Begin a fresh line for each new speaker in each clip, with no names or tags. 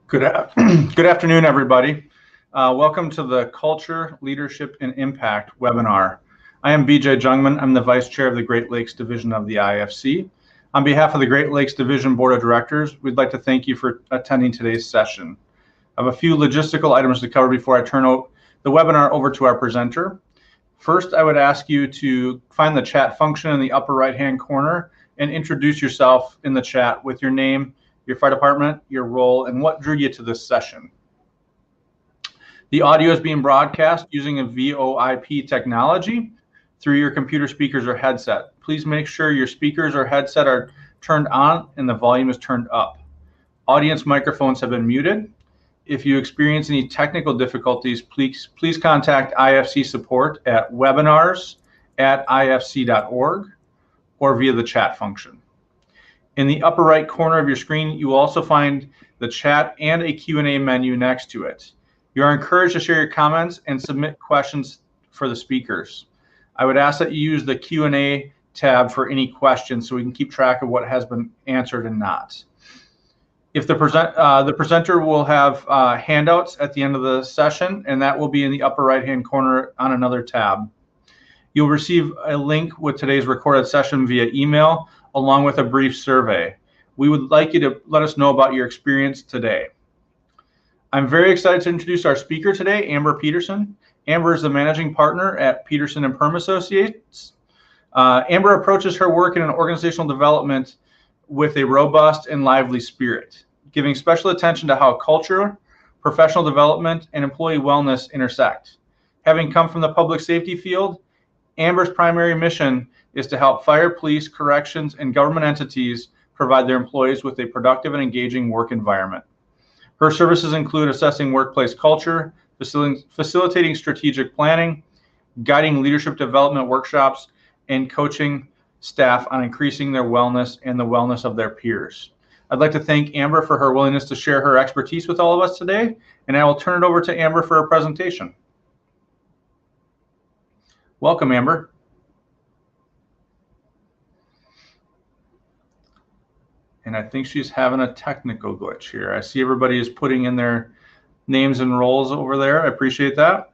Good afternoon, everybody. Welcome to the Culture, Leadership, and Impact webinar. I am BJ Jungmann. I'm the Vice Chair of the Great Lakes Division of the IFC. On behalf of the Great Lakes Division Board of Directors, we'd like to thank you for attending today's session. I have a few logistical items to cover before I turn the webinar over to our presenter. First, I would ask you to find the chat function in the upper right-hand corner and introduce yourself in the chat with your name, your fire department, your role, and what drew you to this session. The audio is being broadcast using a VoIP technology through your computer speakers or headset. Please make sure your speakers or headset are turned on and the volume is turned up. Audience microphones have been muted. If you experience any technical difficulties, please contact IFC support at webinars@ifc.org or via the chat function. In the upper right corner of your screen, you will also find the chat and a Q&A menu next to it. You are encouraged to share your comments and submit questions for the speakers. I would ask that you use the Q&A tab for any questions so we can keep track of what has been answered and not. If the presenter will have handouts at the end of the session, and that will be in the upper right-hand corner on another tab. You'll receive a link with today's recorded session via email, along with a brief survey. We would like you to let us know about your experience today. I'm very excited to introduce our speaker today, Amber Peterson. Amber is the managing partner at Peterson and Perm Associates. Amber approaches her work in organizational development with a robust and lively spirit, giving special attention to how culture, professional development, and employee wellness intersect. Having come from the public safety field, Amber's primary mission is to help fire, police, corrections, and government entities provide their employees with a productive and engaging work environment. Her services include assessing workplace culture, facilitating strategic planning, guiding leadership development workshops, and coaching staff on increasing their wellness and the wellness of their peers. I'd like to thank Amber for her willingness to share her expertise with all of us today, and I will turn it over to Amber for her presentation. Welcome, Amber. And I think she's having a technical glitch here. I see everybody is putting in their names and roles over there. I appreciate that.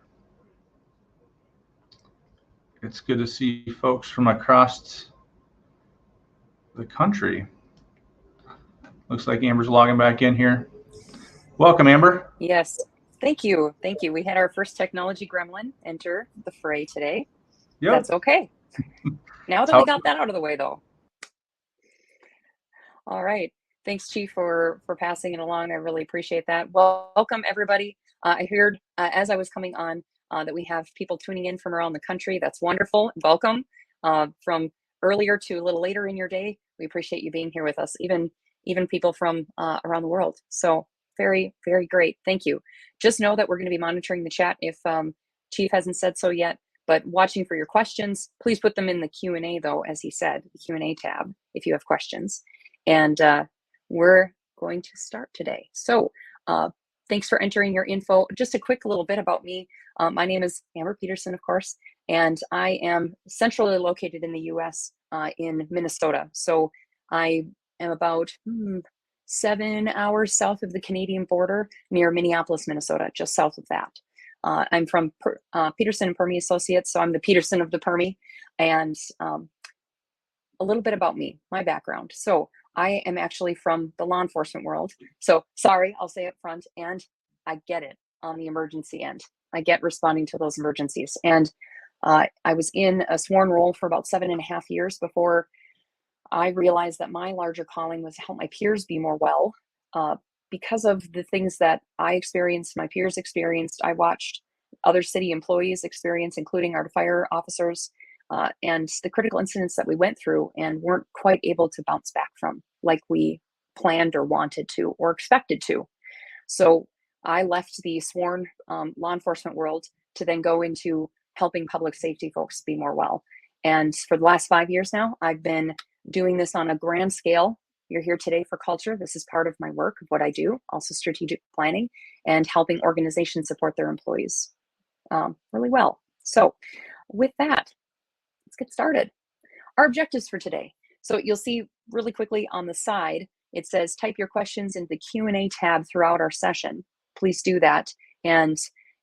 It's good to see folks from across the country. Looks like Amber's logging back in here. Welcome, Amber.
Yes, thank you. Thank you. We had our first technology gremlin enter the fray today. Yep. That's okay. Now that we got that out of the way, though. All right. Thanks, Chief, for passing it along. I really appreciate that. Welcome, everybody. I heard as I was coming on that we have people tuning in from around the country. That's wonderful. Welcome from earlier to a little later in your day. We appreciate you being here with us, even people from around the world. So very, very great. Thank you. Just know that we're going to be monitoring the chat if Chief hasn't said so yet, but watching for your questions. Please put them in the Q&A, though, as he said, the Q&A tab, if you have questions. And we're going to start today. So thanks for entering your info. Just a quick little bit about me. My name is Amber Peterson, of course, and I am centrally located in the U.S. In Minnesota. So I am about 7 hours south of the Canadian border near Minneapolis, Minnesota, just south of that. I'm from Peterson and Permy Associates, so I'm the Peterson of the Permy. And a little bit about me, my background. So I am actually from the law enforcement world. So sorry, I'll say up front, and I get it on the emergency end. I get responding to those emergencies. And I was in a sworn role for about 7.5 years before I realized that my larger calling was to help my peers be more well. Because of the things that I experienced, my peers experienced, I watched other city employees experience, including our fire officers, and the critical incidents that we went through and weren't quite able to bounce back from like we planned or wanted to or expected to. So I left the sworn law enforcement world to then go into helping public safety folks be more well. And for the last 5 years now, I've been doing this on a grand scale. You're here today for culture. This is part of my work, of what I do, also strategic planning and helping organizations support their employees really well. So with that, let's get started. Our objectives for today. So you'll see really quickly on the side It says type your questions in the Q&A tab throughout our session. Please do that. And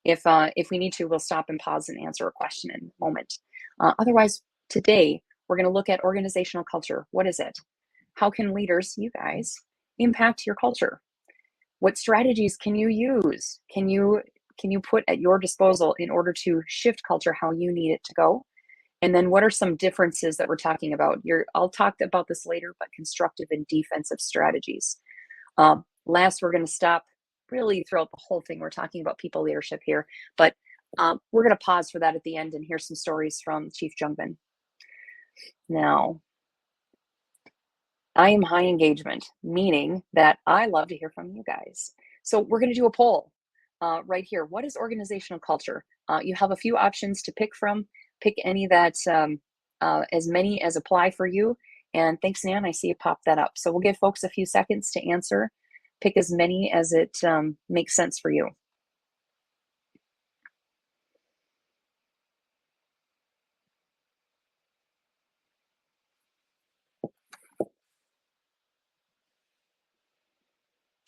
if we need to, we'll stop and pause and answer a question in a moment. Otherwise, today, we're going to look at organizational culture. What is it? How can leaders, you guys, impact your culture? What strategies can you use? Can you put at your disposal in order to shift culture how you need it to go? And then what are some differences that we're talking about? I'll talk about this later, but constructive and defensive strategies. Last, we're going to stop really throughout the whole thing. We're talking about people leadership here, but we're going to pause for that at the end and hear some stories from Chief Jungbin. Now, I am high engagement, meaning that I love to hear from you guys. So we're going to do a poll right here. What is organizational culture? You have a few options to pick from. Pick any that, as many as apply for you. And thanks, Nan, I see you pop that up. So we'll give folks a few seconds to answer. Pick as many as it makes sense for you.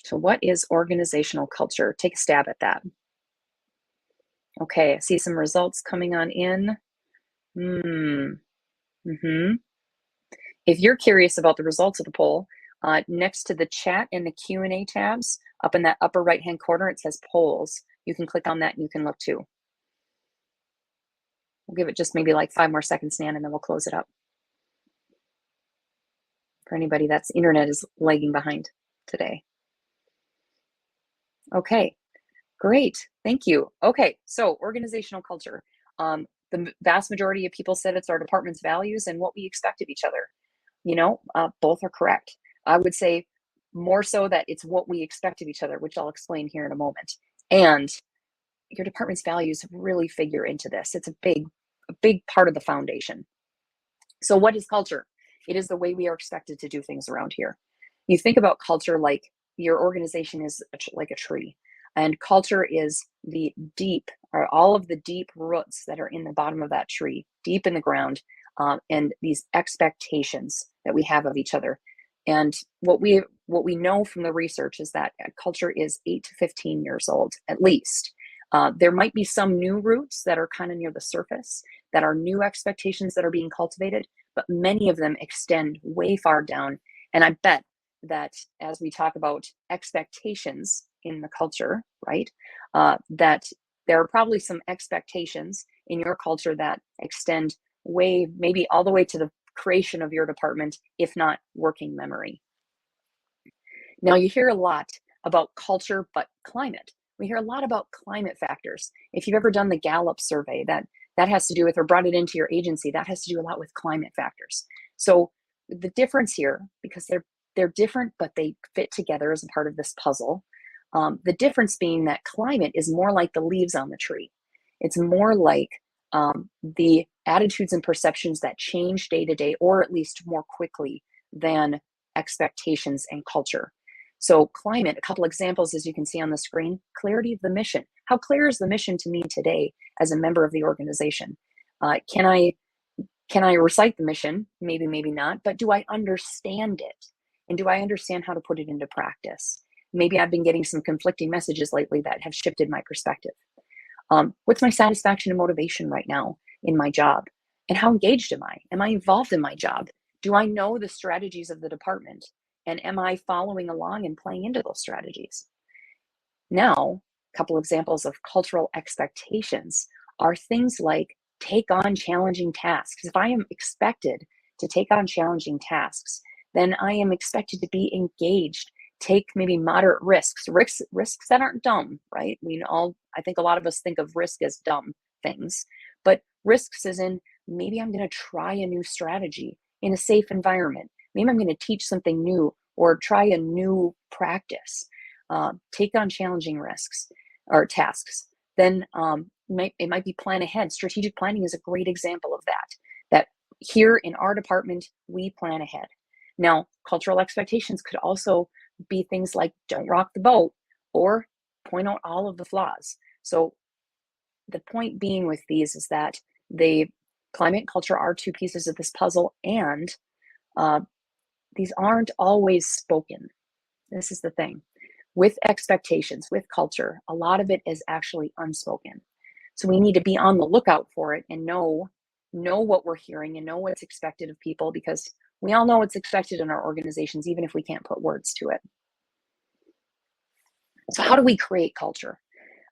So what is organizational culture? Take a stab at that. Okay, I see some results coming on in. If you're curious about the results of the poll, next to the chat and the Q&A tabs, up in that upper right-hand corner, it says polls. You can click on that and you can look too. We'll give it just maybe like 5 more seconds, Nan, and then we'll close it up. For anybody that's internet is lagging behind today. Okay, great, thank you. Okay, so organizational culture. The vast majority of people said it's our department's values and what we expect of each other. You know, both are correct. I would say more so that it's what we expect of each other, which I'll explain here in a moment. And your department's values really figure into this. It's a big part of the foundation. So what is culture? It is the way we are expected to do things around here. You think about culture like your organization is like a tree, and culture is all of the deep roots that are in the bottom of that tree, deep in the ground, and these expectations that we have of each other. And what we know from the research is that culture is 8 to 15 years old, at least. There might be some new roots that are kind of near the surface, that are new expectations that are being cultivated, but many of them extend way far down. And I bet that as we talk about expectations in the culture, right, that there are probably some expectations in your culture that extend way, maybe all the way to the creation of your department, if not working memory. Now, you hear a lot about culture, but climate. We hear a lot about climate factors. If you've ever done the Gallup survey, that has to do with, or brought it into your agency, that has to do a lot with climate factors. So the difference here, because they're different, but they fit together as a part of this puzzle. The difference being that climate is more like the leaves on the tree. It's more like the attitudes and perceptions that change day to day, or at least more quickly than expectations and culture. So climate, a couple examples as you can see on the screen: clarity of the mission. How clear is the mission to me today as a member of the organization? Can I recite the mission? Maybe, maybe not, but do I understand it? And do I understand how to put it into practice? Maybe I've been getting some conflicting messages lately that have shifted my perspective. What's my satisfaction and motivation right now in my job? And how engaged am I? Am I involved in my job? Do I know the strategies of the department? And am I following along and playing into those strategies? Now, a couple examples of cultural expectations are things like take on challenging tasks. If I am expected to take on challenging tasks, then I am expected to be engaged, take maybe moderate risks that aren't dumb, right? I think a lot of us think of risk as dumb things, but risks as in maybe I'm going to try a new strategy in a safe environment. Maybe I'm going to teach something new or try a new practice. Take on challenging risks or tasks. Then it might be plan ahead. Strategic planning is a great example of that here in our department, we plan ahead. Now, cultural expectations could also be things like don't rock the boat or point out all of the flaws. So the point being with these is that the climate and culture are two pieces of this puzzle, and these aren't always spoken. This is the thing. With expectations, with culture, a lot of it is actually unspoken. So we need to be on the lookout for it and know what we're hearing and know what's expected of people, because we all know what's expected in our organizations, even if we can't put words to it. So how do we create culture?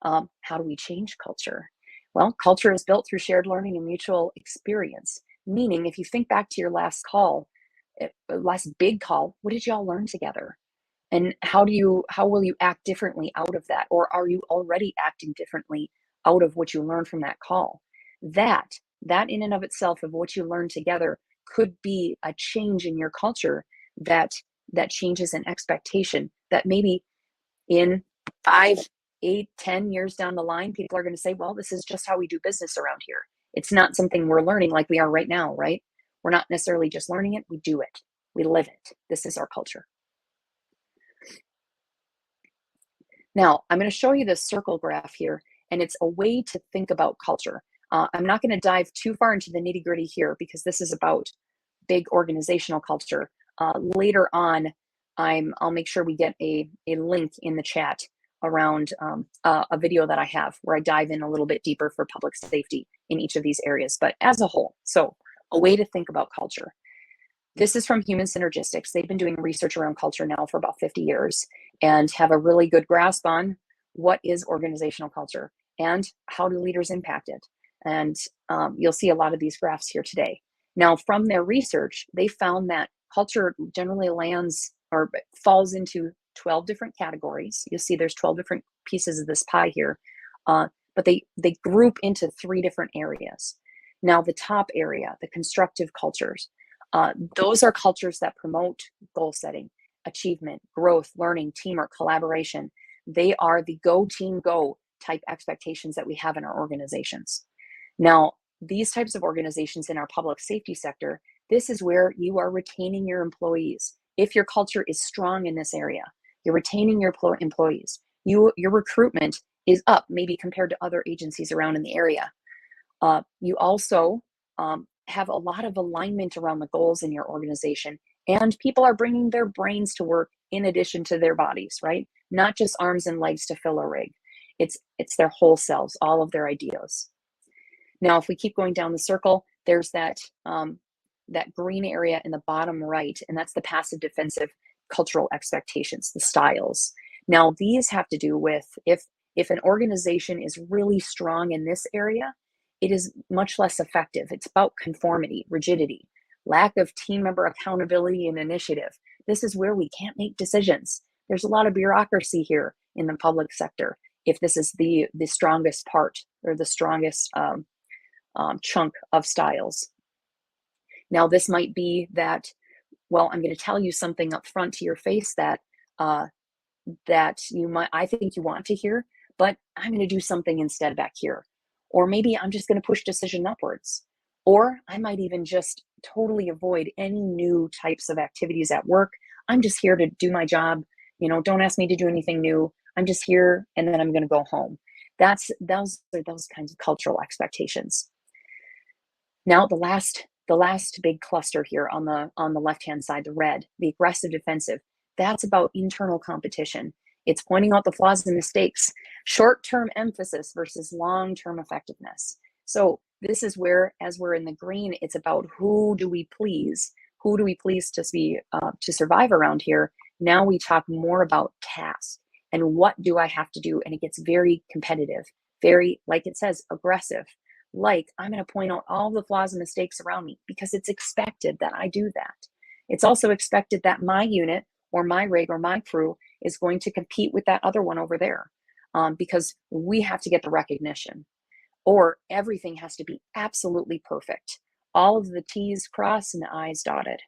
How do we change culture? Well, culture is built through shared learning and mutual experience. Meaning, if you think back to your last call, last big call, what did y'all learn together? And how will you act differently out of that? Or are you already acting differently out of what you learned from that call? That in and of itself, of what you learned together, could be a change in your culture that changes an expectation that maybe in 5, 8, 10 years down the line, people are going to say, well, this is just how we do business around here. It's not something we're learning like we are right now, right? We're not necessarily just learning it, we do it. We live it. This is our culture. Now, I'm going to show you this circle graph here, and it's a way to think about culture. I'm not going to dive too far into the nitty gritty here because this is about big organizational culture. Later on, I'll make sure we get a link in the chat around a video that I have where I dive in a little bit deeper for public safety in each of these areas, but as a whole. So a way to think about culture. This is from Human Synergistics. They've been doing research around culture now for about 50 years and have a really good grasp on what is organizational culture and how do leaders impact it. And you'll see a lot of these graphs here today. Now, from their research, they found that culture generally lands or falls into 12 different categories. You'll see there's 12 different pieces of this pie here, but they group into 3 different areas. Now, the top area, the constructive cultures, those are cultures that promote goal setting, achievement, growth, learning, teamwork, collaboration. They are the go team go type expectations that we have in our organizations. Now, these types of organizations in our public safety sector, this is where you are retaining your employees. If your culture is strong in this area, you're retaining your employees. Your recruitment is up, maybe compared to other agencies around in the area. You also have a lot of alignment around the goals in your organization, and people are bringing their brains to work in addition to their bodies, right? Not just arms and legs to fill a rig. It's their whole selves, all of their ideas. Now, if we keep going down the circle, there's that green area in the bottom right, and that's the passive defensive cultural expectations, the styles. Now, these have to do with if an organization is really strong in this area, it is much less effective. It's about conformity, rigidity, lack of team member accountability and initiative. This is where we can't make decisions. There's a lot of bureaucracy here in the public sector. If this is the strongest part or the strongest chunk of styles. Now, this might be that, well, I'm going to tell you something up front to your face that I think you want to hear, but I'm going to do something instead back here. Or maybe I'm just going to push decision upwards. Or I might even just totally avoid any new types of activities at work. I'm just here to do my job. Don't ask me to do anything new. I'm just here, and then I'm going to go home. Those are those kinds of cultural expectations. Now, the last big cluster here on the left-hand side, the red, the aggressive defensive, that's about internal competition. It's pointing out the flaws and mistakes, short-term emphasis versus long-term effectiveness. So this is where, as we're in the green, it's about who do we please to survive around here. Now we talk more about tasks and what do I have to do, and it gets very competitive, very, like it says, aggressive. Like, I'm going to point out all the flaws and mistakes around me because it's expected that I do that. It's also expected that my unit or my rig or my crew is going to compete with that other one over there because we have to get the recognition, or everything has to be absolutely perfect. All of the T's crossed and the I's dotted.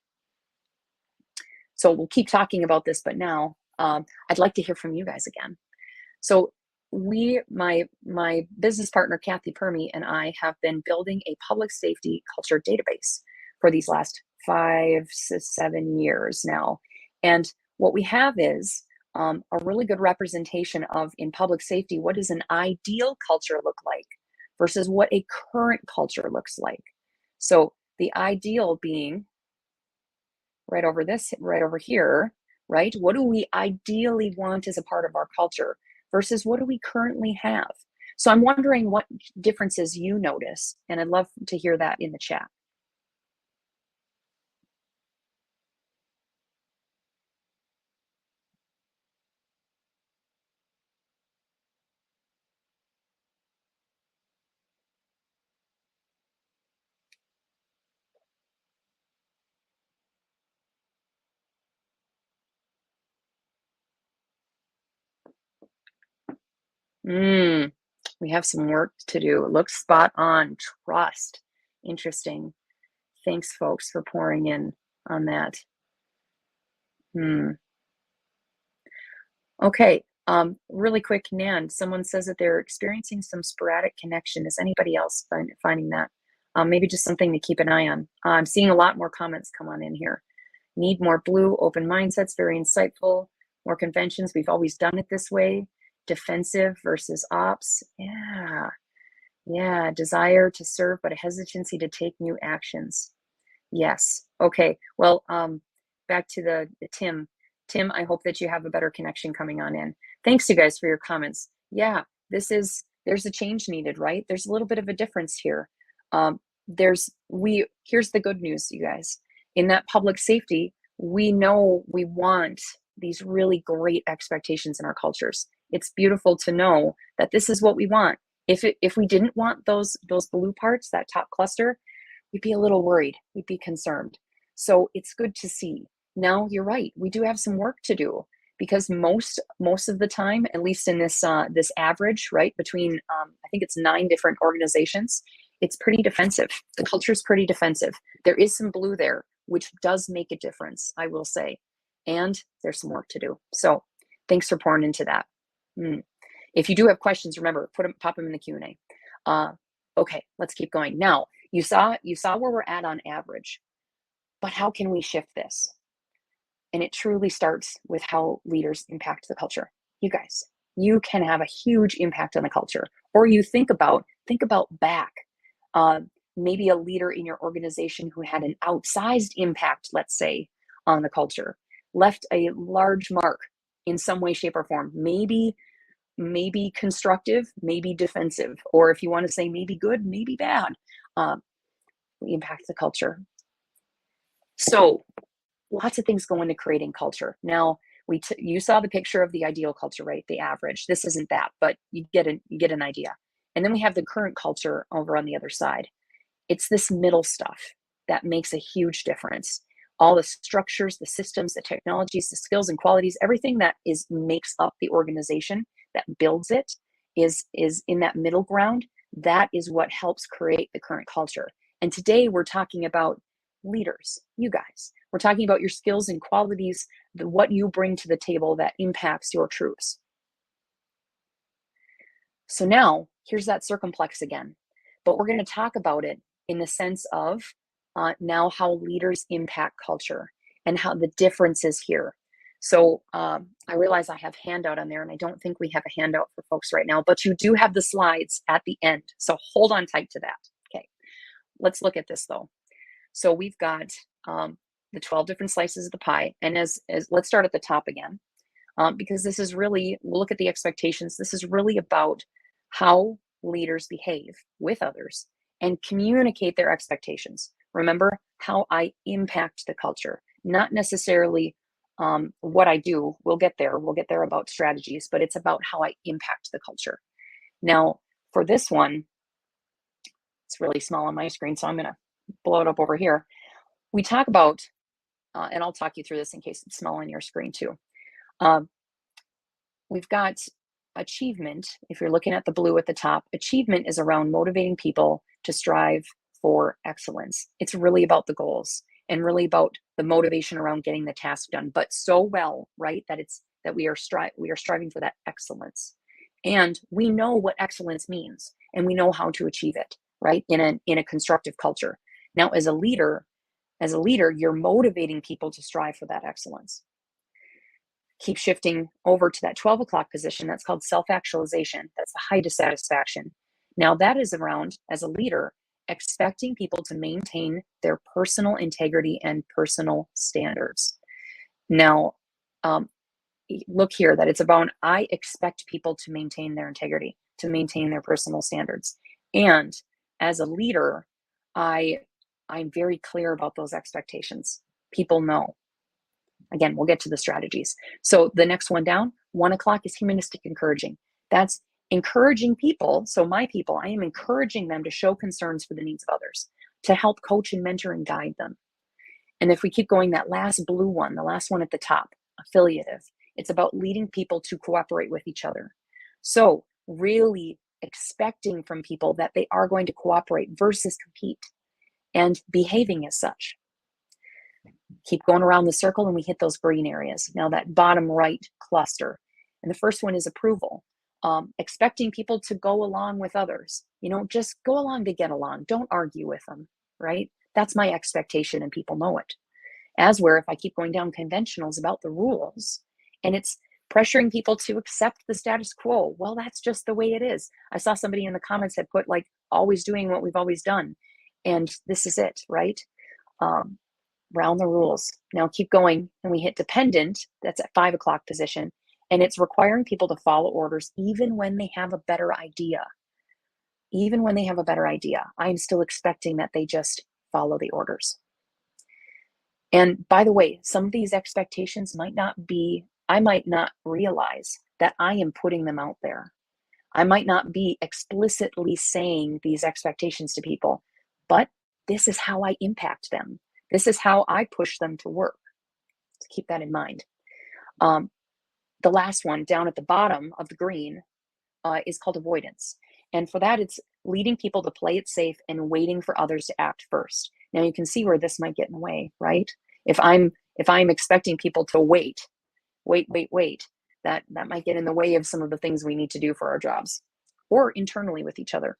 So we'll keep talking about this, but now I'd like to hear from you guys again. So my business partner, Kathy Permy, and I have been building a public safety culture database for these last 5 to 7 years now. And what we have is a really good representation of, in public safety, what does an ideal culture look like versus what a current culture looks like. So the ideal being right over here, right? What do we ideally want as a part of our culture versus what do we currently have? So I'm wondering what differences you notice, and I'd love to hear that in the chat. We have some work to do. It looks spot on. Trust. Interesting. Thanks, folks, for pouring in on that. Okay. Really quick, Nan, someone says that they're experiencing some sporadic connection. Is anybody else finding that? Maybe just something to keep an eye on. I'm seeing a lot more comments come on in here. Need more blue, open mindsets, very insightful, more conventions. We've always done it this way. Defensive versus ops. Yeah. Desire to serve, but a hesitancy to take new actions. Yes. Okay. Well, back to the Tim. Tim, I hope that you have a better connection coming on in. Thanks, you guys, for your comments. Yeah, there's a change needed, right? There's a little bit of a difference here. Here's the good news, you guys. In that public safety, we know we want these really great expectations in our cultures. It's beautiful to know that this is what we want. If we didn't want those blue parts, that top cluster, we'd be a little worried. We'd be concerned. So it's good to see. Now you're right. We do have some work to do because most of the time, at least in this average, right, between I think it's 9 different organizations, it's pretty defensive. The culture is pretty defensive. There is some blue there, which does make a difference, I will say. And there's some work to do. So thanks for pouring into that. If you do have questions, remember, pop them in the Q&A. Okay, let's keep going. Now, you saw where we're at on average, but how can we shift this? And it truly starts with how leaders impact the culture. You guys, you can have a huge impact on the culture. Or you think about back, maybe a leader in your organization who had an outsized impact, let's say, on the culture, left a large mark in some way, shape, or form. Maybe constructive, maybe defensive, or if you want to say maybe good, maybe bad. We impact the culture. So lots of things go into creating culture. Now, you saw the picture of the ideal culture, right? The average. This isn't that, but you get an idea. And then we have the current culture over on the other side. It's this middle stuff that makes a huge difference. All the structures, the systems, the technologies, the skills and qualities, everything that makes up the organization, that builds it, is in that middle ground. That is what helps create the current culture. And today we're talking about leaders, you guys. We're talking about your skills and qualities, what you bring to the table that impacts your troops. So now here's that circumplex again, but we're going to talk about it in the sense of now how leaders impact culture and how the difference is here. So I realize I have handout on there, and I don't think we have a handout for folks right now, but you do have the slides at the end. So hold on tight to that. Okay, let's look at this though. So we've got the 12 different slices of the pie. And as let's start at the top again, because this is really, we'll look at the expectations. This is really about how leaders behave with others and communicate their expectations. Remember, how I impact the culture, not necessarily what I do. We'll get there about strategies, but it's about how I impact the culture. Now, for this one, it's really small on my screen, so I'm going to blow it up over here. We talk about, and I'll talk you through this in case it's small on your screen too. We've got achievement. If you're looking at the blue at the top, achievement is around motivating people to strive for excellence. It's really about the goals and really about the motivation around getting the task done, but so well, right, that we are striving for that excellence. And we know what excellence means, and we know how to achieve it, right, in a constructive culture. Now, as a leader, you're motivating people to strive for that excellence. Keep shifting over to that 12 o'clock position. That's called self-actualization. That's the high dissatisfaction. Now that is around, as a leader, expecting people to maintain their personal integrity and personal standards. Now, look here that it's about, I expect people to maintain their integrity, to maintain their personal standards. And as a leader, I'm very clear about those expectations. People know. Again, we'll get to the strategies. So the next one down, 1 o'clock is humanistic encouraging. That's encouraging people. So my people, I am encouraging them to show concerns for the needs of others, to help coach and mentor and guide them. And if we keep going, that last blue one, the last one at the top, affiliative, it's about leading people to cooperate with each other. So really expecting from people that they are going to cooperate versus compete and behaving as such. Keep going around the circle and we hit those green areas. Now that bottom right cluster. And the first one is approval. Expecting people to go along with others. Just go along to get along. Don't argue with them, right? That's my expectation and people know it. As where if I keep going down conventionals about the rules and it's pressuring people to accept the status quo. Well, that's just the way it is. I saw somebody in the comments that put like always doing what we've always done. And this is it, right? Round the rules. Now keep going and we hit dependent. That's at 5 o'clock position. And it's requiring people to follow orders even when they have a better idea. Even when they have a better idea, I'm still expecting that they just follow the orders. And by the way, some of these expectations might not be, I might not realize that I am putting them out there. I might not be explicitly saying these expectations to people, but this is how I impact them. This is how I push them to work. So keep that in mind. The last one down at the bottom of the green is called avoidance. And for that, it's leading people to play it safe and waiting for others to act first. Now you can see where this might get in the way, right? If I'm expecting people to wait, that might get in the way of some of the things we need to do for our jobs or internally with each other.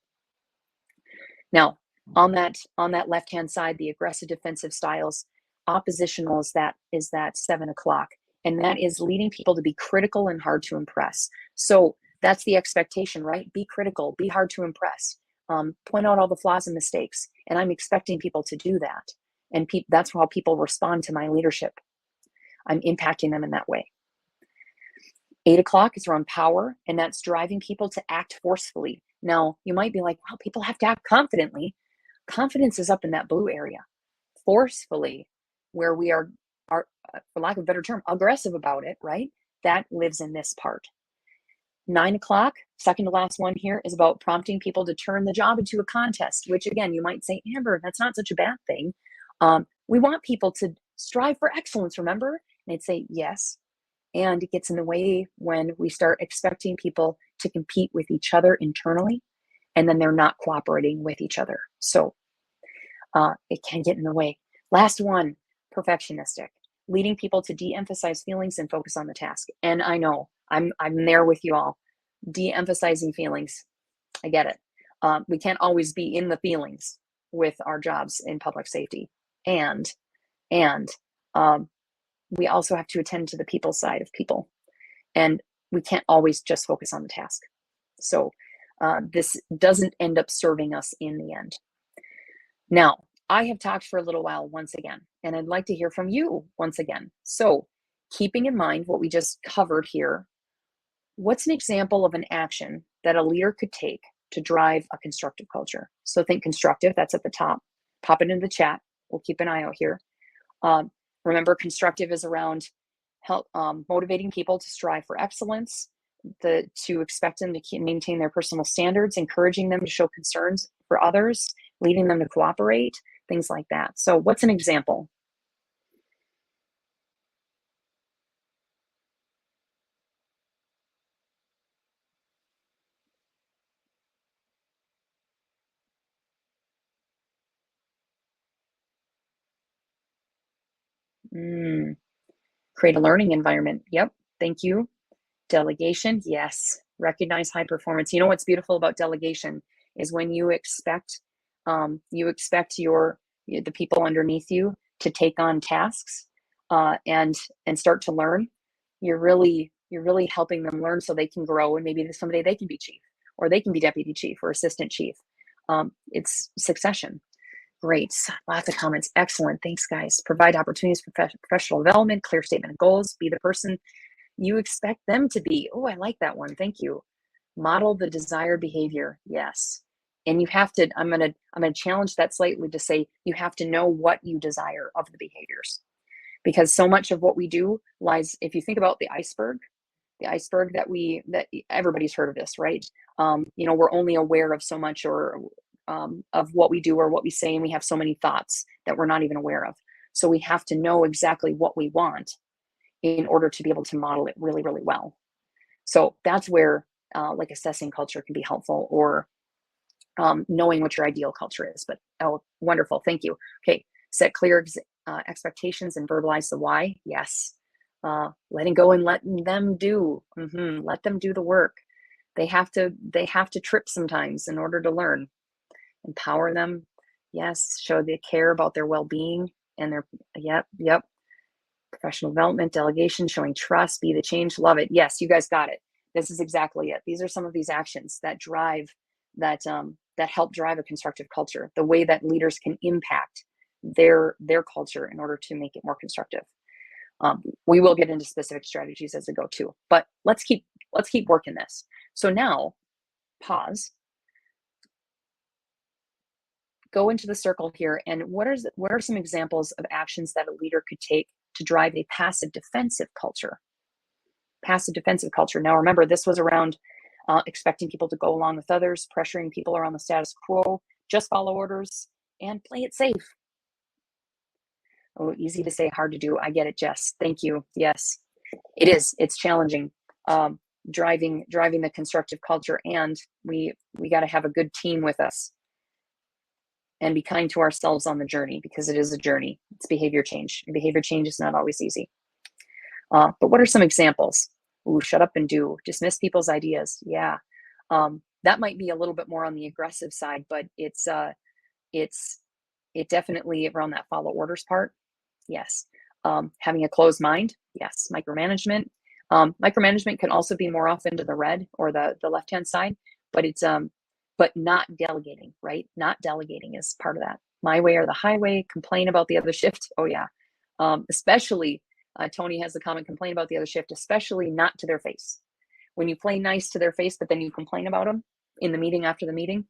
Now, on that left-hand side, the aggressive defensive styles, oppositional is that 7 o'clock. And that is leading people to be critical and hard to impress. So that's the expectation, right? Be critical, be hard to impress, point out all the flaws and mistakes. And I'm expecting people to do that. And that's how people respond to my leadership. I'm impacting them in that way. 8 o'clock is around power, and that's driving people to act forcefully. Now, you might be like, well, people have to act confidently. Confidence is up in that blue area. Forcefully, where we are, for lack of a better term, aggressive about it, right? That lives in this part. 9 o'clock, second to last one here, is about prompting people to turn the job into a contest, which again, you might say, Amber, that's not such a bad thing. We want people to strive for excellence, remember? And I'd say, yes. And it gets in the way when we start expecting people to compete with each other internally, and then they're not cooperating with each other. So it can get in the way. Last one, perfectionistic, leading people to de-emphasize feelings and focus on the task. And I know, I'm there with you all. De-emphasizing feelings, I get it. We can't always be in the feelings with our jobs in public safety. And we also have to attend to the people side of people. And we can't always just focus on the task. So this doesn't end up serving us in the end. Now, I have talked for a little while once again, and I'd like to hear from you once again. So keeping in mind what we just covered here, what's an example of an action that a leader could take to drive a constructive culture? So think constructive, that's at the top. Pop it into the chat. We'll keep an eye out here. Remember, constructive is around help motivating people to strive for excellence, to expect them to maintain their personal standards, encouraging them to show concerns for others, leading them to cooperate, things like that. So what's an example? Create a learning environment. Yep. Thank you. Delegation. Yes. Recognize high performance. You know what's beautiful about delegation is when you expect the people underneath you to take on tasks and start to learn. You're really helping them learn so they can grow, and maybe someday they can be chief, or they can be deputy chief or assistant chief. It's succession. Great. Lots of comments. Excellent. Thanks, guys. Provide opportunities for professional development, clear statement of goals, be the person you expect them to be. Oh, I like that one. Thank you. Model the desired behavior. Yes. And you have to, I'm going to challenge that slightly to say you have to know what you desire of the behaviors, because so much of what we do lies, if you think about the iceberg that everybody's heard of this, right? We're only aware of so much of what we do or what we say, and we have so many thoughts that we're not even aware of. So we have to know exactly what we want in order to be able to model it really, really well. So that's where like assessing culture can be helpful, or knowing what your ideal culture is. But wonderful. Thank you. Okay. Set clear expectations and verbalize the why. Yes. Letting go and letting them do. Let them do the work. They have to trip sometimes in order to learn. Empower them. Yes. Show they care about their well-being and their, yep. Professional development, delegation, showing trust, be the change. Love it. Yes, you guys got it. This is exactly it. These are some of these actions that help drive a constructive culture, the way that leaders can impact their culture in order to make it more constructive. We will get into specific strategies as we go too, but let's keep working this. So now, pause, go into the circle here, and what are some examples of actions that a leader could take to drive a passive defensive culture? Passive defensive culture. Now remember, this was around expecting people to go along with others, pressuring people around the status quo, just follow orders, and play it safe. Oh, easy to say, hard to do. I get it, Jess. Thank you. Yes, it is. It's challenging. Driving the constructive culture, and we got to have a good team with us, and be kind to ourselves on the journey, because it is a journey. It's behavior change. And behavior change is not always easy. But what are some examples? Ooh, shut up and do. Dismiss people's ideas. Yeah. That might be a little bit more on the aggressive side, but it definitely around that follow orders part. Yes. Having a closed mind. Yes. Micromanagement. Micromanagement can also be more often to the red or the left-hand side, but it's but not delegating, right? Not delegating is part of that. My way or the highway. Complain about the other shift. Oh yeah. Especially Tony has the comment, complain about the other shift, especially not to their face. When you play nice to their face, but then you complain about them in the meeting after the meeting,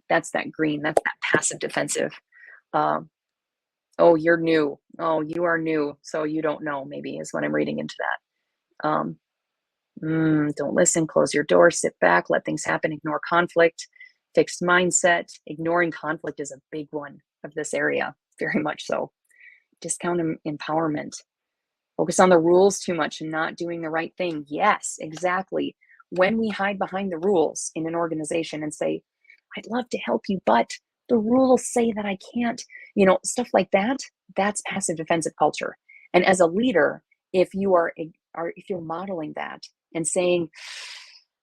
that's that green, that's that passive defensive. Oh, you're new. Oh, you are new, so you don't know, maybe is what I'm reading into that. Don't listen, close your door, sit back, let things happen, ignore conflict, fixed mindset. Ignoring conflict is a big one of this area, very much so. Discount empowerment. Focus on the rules too much and not doing the right thing. Yes, exactly. When we hide behind the rules in an organization and say, I'd love to help you, but the rules say that I can't, stuff like that, that's passive defensive culture. And as a leader, if you're modeling that and saying,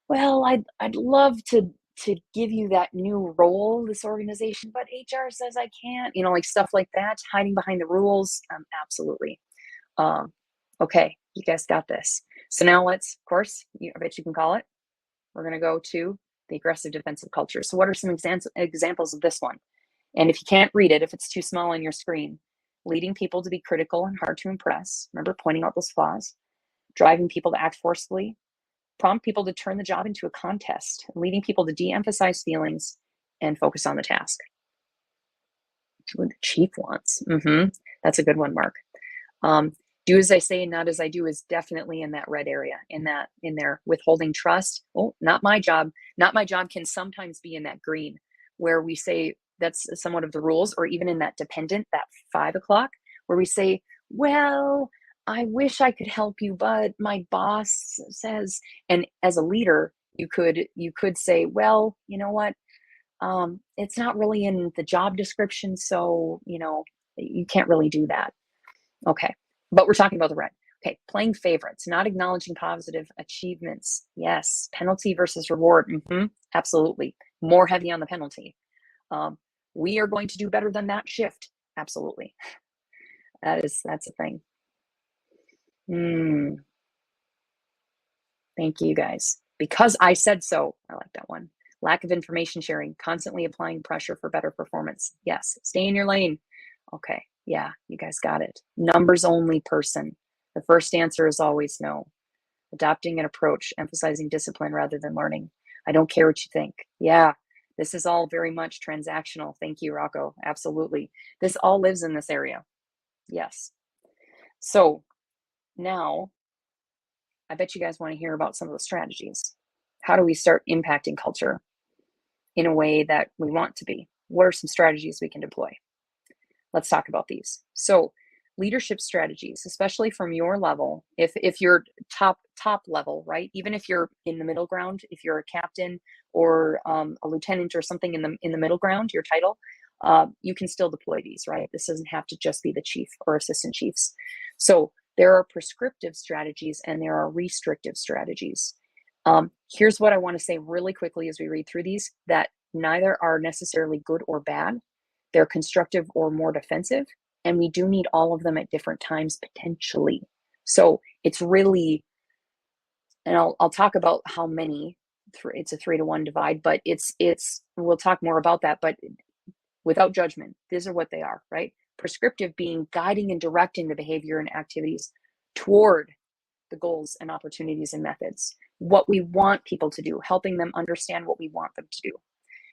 well, I'd love to give you that new role, this organization, but HR says I can't, like stuff like that, hiding behind the rules. Absolutely. Okay, you guys got this. So now let's, of course, I bet you can call it. We're going to go to the aggressive defensive culture. So what are some examples of this one? And if you can't read it, if it's too small on your screen, leading people to be critical and hard to impress. Remember, pointing out those flaws. Driving people to act forcefully. Prompt people to turn the job into a contest. Leading people to de-emphasize feelings and focus on the task. What the chief wants. That's a good one, Mark. Do as I say and not as I do is definitely in that red area, in there. Withholding trust. Oh, not my job. Not my job can sometimes be in that green, where we say that's somewhat of the rules, or even in that dependent, that 5 o'clock, where we say, well, I wish I could help you, but my boss says, and as a leader, you could say, well, you know what? It's not really in the job description, so, you can't really do that. Okay. But we're talking about the red. Okay, playing favorites, not acknowledging positive achievements. Yes, penalty versus reward. Absolutely. More heavy on the penalty. We are going to do better than that shift. Absolutely. That's a thing. Thank you guys. Because I said so. I like that one. Lack of information sharing, constantly applying pressure for better performance. Yes. Stay in your lane. Okay. Yeah, you guys got it. Numbers only person. The first answer is always no. Adopting an approach, emphasizing discipline rather than learning. I don't care what you think. Yeah, this is all very much transactional. Thank you, Rocco. Absolutely. This all lives in this area. Yes. So now I bet you guys want to hear about some of the strategies. How do we start impacting culture in a way that we want to be? What are some strategies we can deploy? Let's talk about these. So leadership strategies, especially from your level, if you're top level, right? Even if you're in the middle ground, if you're a captain or a lieutenant or something in the middle ground, your title, you can still deploy these, right? This doesn't have to just be the chief or assistant chiefs. So there are prescriptive strategies and there are restrictive strategies. Here's what I want to say really quickly as we read through these, that neither are necessarily good or bad. They're constructive or more defensive, and we do need all of them at different times potentially. So it's really, and I'll talk about how many. It's a 3-to-1 divide, but we'll talk more about that, but without judgment, these are what they are, right? Prescriptive being guiding and directing the behavior and activities toward the goals and opportunities and methods, what we want people to do, helping them understand what we want them to do.